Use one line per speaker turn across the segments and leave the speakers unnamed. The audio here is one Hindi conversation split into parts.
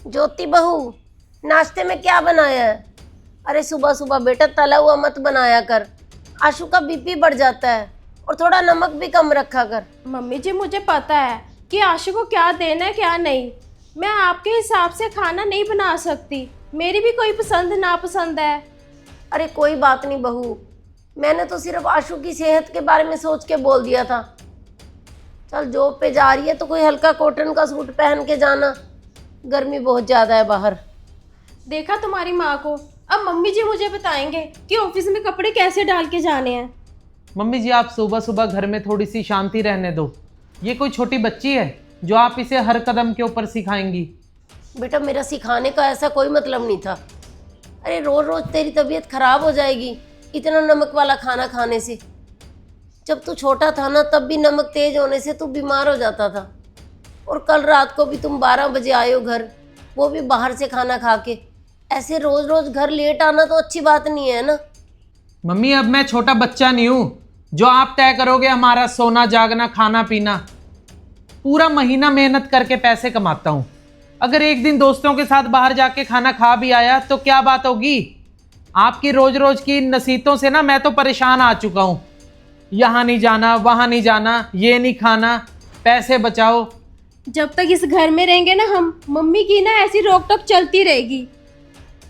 ज्योति बहू, नाश्ते में क्या बनाया है? अरे सुबह सुबह बेटा तला हुआ मत बनाया कर, आशु का बीपी बढ़ जाता है। और थोड़ा नमक भी कम रखा कर।
मम्मी जी मुझे पता है कि आशु को क्या देना है क्या नहीं। मैं आपके हिसाब से खाना नहीं बना सकती, मेरी भी कोई पसंद नापसंद है।
अरे कोई बात नहीं बहू, मैंने तो सिर्फ आशु की सेहत के बारे में सोच के बोल दिया था। चल जॉब पे जा रही है तो कोई हल्का कॉटन का सूट पहन के जाना, गर्मी बहुत ज़्यादा है बाहर।
देखा तुम्हारी माँ को। अब मम्मी जी मुझे बताएंगे कि ऑफिस में कपड़े कैसे डाल के जाने हैं।
मम्मी जी आप सुबह सुबह घर में थोड़ी सी शांति रहने दो। ये कोई छोटी बच्ची है जो आप इसे हर कदम के ऊपर सिखाएंगी?
बेटा मेरा सिखाने का ऐसा कोई मतलब नहीं था। अरे रोज रोज तेरी तबीयत खराब हो जाएगी इतना नमक वाला खाना खाने से। जब तू छोटा था ना तब भी नमक तेज होने से तू बीमार हो जाता था। और कल रात को भी तुम 12 बजे आए हो घर, वो भी बाहर से खाना खा के। ऐसे रोज रोज घर लेट आना तो अच्छी बात नहीं है ना।
मम्मी अब मैं छोटा बच्चा नहीं हूँ जो आप तय करोगे हमारा सोना जागना खाना पीना। पूरा महीना मेहनत करके पैसे कमाता हूँ, अगर एक दिन दोस्तों के साथ बाहर जाके खाना खा भी आया तो क्या बात होगी? आपकी रोज रोज की नसीहतों से ना मैं तो परेशान आ चुका हूँ। यहाँ नहीं जाना, वहाँ नहीं जाना, ये नहीं खाना, पैसे बचाओ।
जब तक इस घर में रहेंगे ना हम, मम्मी की ना ऐसी रोक टोक चलती रहेगी।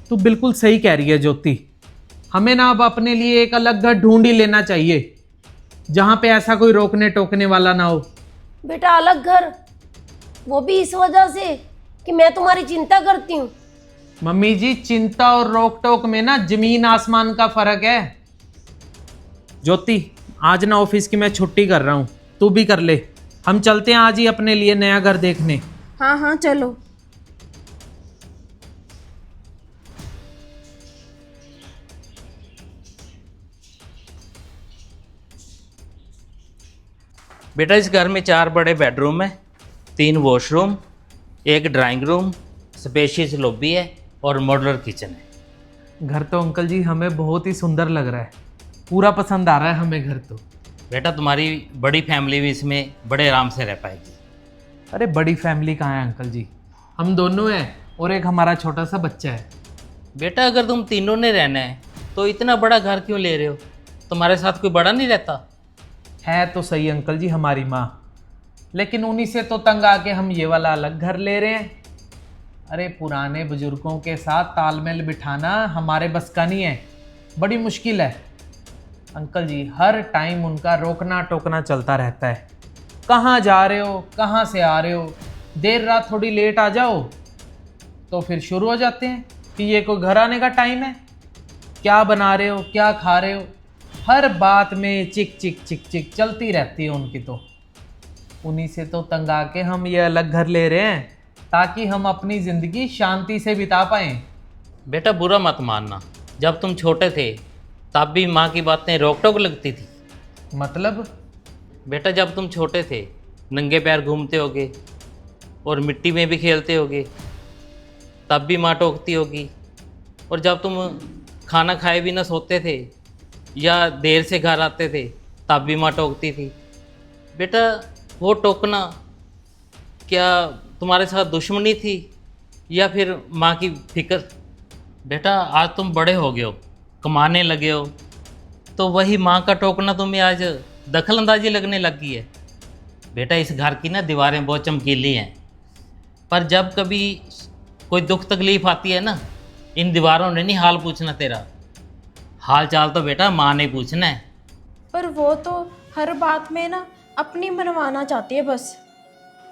तू बिल्कुल सही कह रही है ज्योति, हमें ना अब अपने लिए एक अलग घर ढूंढ ही लेना चाहिए जहाँ पे ऐसा कोई रोकने टोकने वाला ना हो।
बेटा अलग घर, वो भी इस वजह से कि मैं तुम्हारी चिंता करती हूँ।
मम्मी जी चिंता और रोक टोक में ना जमीन आसमान का फर्क है। ज्योति आज ना ऑफिस की मैं छुट्टी कर रहा हूँ, तू भी कर ले। हम चलते हैं आज ही अपने लिए नया घर देखने।
हाँ हाँ चलो।
बेटा इस घर में 4 बड़े बेडरूम है, 3 washroom, 1 drawing room, spacious lobby है और मॉड्यूलर किचन है।
घर तो अंकल जी हमें बहुत ही सुंदर लग रहा है, पूरा पसंद आ रहा है हमें घर तो।
बेटा तुम्हारी बड़ी फैमिली भी इसमें बड़े आराम से रह पाएगी।
अरे बड़ी फैमिली कहाँ है अंकल जी, हम दोनों हैं और एक हमारा छोटा सा बच्चा है।
बेटा अगर तुम तीनों ने रहना है तो इतना बड़ा घर क्यों ले रहे हो? तुम्हारे साथ कोई बड़ा नहीं रहता?
है तो सही अंकल जी हमारी माँ, लेकिन उन्हीं से तो तंग आके हम ये वाला अलग घर ले रहे हैं। अरे पुराने बुजुर्गों के साथ तालमेल बिठाना हमारे बस का नहीं है, बड़ी मुश्किल है। अंकल जी हर टाइम उनका रोकना टोकना चलता रहता है, कहाँ जा रहे हो, कहाँ से आ रहे हो, देर रात थोड़ी लेट आ जाओ तो फिर शुरू हो जाते हैं कि ये कोई घर आने का टाइम है, क्या बना रहे हो, क्या खा रहे हो। हर बात में चिक चिक चिक चिक चलती रहती है उनकी तो। उन्हीं से तो तंग आके हम ये अलग घर ले रहे हैं ताकि हम अपनी ज़िंदगी शांति से बिता पाएँ।
बेटा बुरा मत मानना, जब तुम छोटे थे तब भी माँ की बातें रोक टोक लगती थी।
मतलब?
बेटा जब तुम छोटे थे नंगे पैर घूमते होगे और मिट्टी में भी खेलते होगे तब भी माँ टोकती होगी। और जब तुम खाना खाए भी ना सोते थे या देर से घर आते थे तब भी माँ टोकती थी। बेटा वो टोकना क्या तुम्हारे साथ दुश्मनी थी या फिर माँ की फिक्र? बेटा आज तुम बड़े हो गए हो, कमाने लगे हो, तो वही माँ का टोकना तुम्हें आज दखल अंदाजी लगने लगी है। बेटा इस घर की ना दीवारें बहुत चमकीली हैं, पर जब कभी कोई दुख तकलीफ आती है ना, इन दीवारों ने नहीं हाल पूछना तेरा, हाल चाल तो बेटा माँ ने पूछना है।
पर वो तो हर बात में ना अपनी मनवाना चाहती है बस।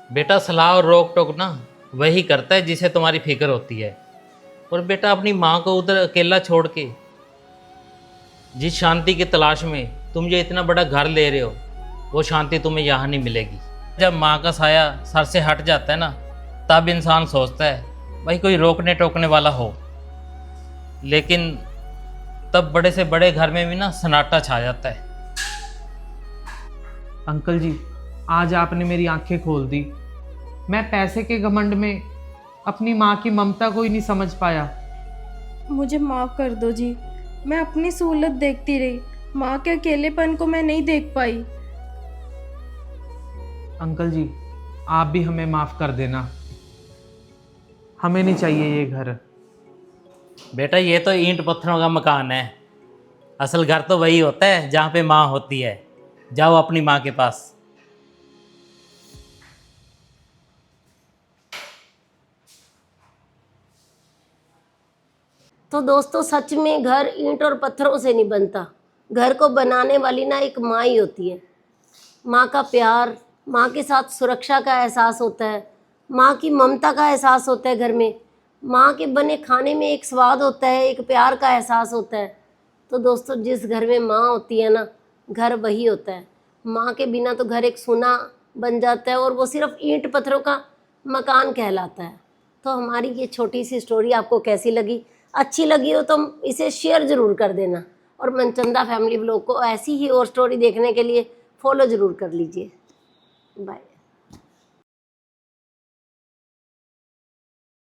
बेटा सलाह और रोक टोक ना वही करता है जिसे तुम्हारी फिक्र होती है। और बेटा अपनी माँ को उधर अकेला छोड़ के जिस शांति की तलाश में तुम जो इतना बड़ा घर ले रहे हो वो शांति तुम्हें यहाँ नहीं मिलेगी। जब माँ का साया सर से हट जाता है ना तब इंसान सोचता है भाई कोई रोकने टोकने वाला हो, लेकिन तब बड़े से बड़े घर में भी ना सन्नाटा छा जाता है।
अंकल जी आज आपने मेरी आंखें खोल दी। मैं पैसे के घमंड में अपनी माँ की ममता को ही नहीं समझ पाया।
मुझे माफ़ कर दो जी, मैं अपनी सहूलत देखती रही, माँ के अकेलेपन को मैं नहीं देख पाई।
अंकल जी आप भी हमें माफ़ कर देना। हमें नहीं चाहिए ये घर।
बेटा ये तो ईंट पत्थरों का मकान है, असल घर तो वही होता है जहाँ पे माँ होती है। जाओ अपनी माँ के पास।
तो दोस्तों सच में घर ईंट और पत्थरों से नहीं बनता, घर को बनाने वाली ना एक माँ ही होती है। माँ का प्यार, माँ के साथ सुरक्षा का एहसास होता है, माँ की ममता का एहसास होता है घर में, माँ के बने खाने में एक स्वाद होता है, एक प्यार का एहसास होता है। तो दोस्तों जिस घर में माँ होती है ना, घर वही होता है। माँ के बिना तो घर एक सूना बन जाता है और वो सिर्फ ईंट पत्थरों का मकान कहलाता है। तो हमारी ये छोटी सी स्टोरी आपको कैसी लगी? अच्छी लगी हो तो इसे शेयर ज़रूर कर देना, और मनचंदा फैमिली व्लॉग को ऐसी ही और स्टोरी देखने के लिए फॉलो ज़रूर कर लीजिए। बाय।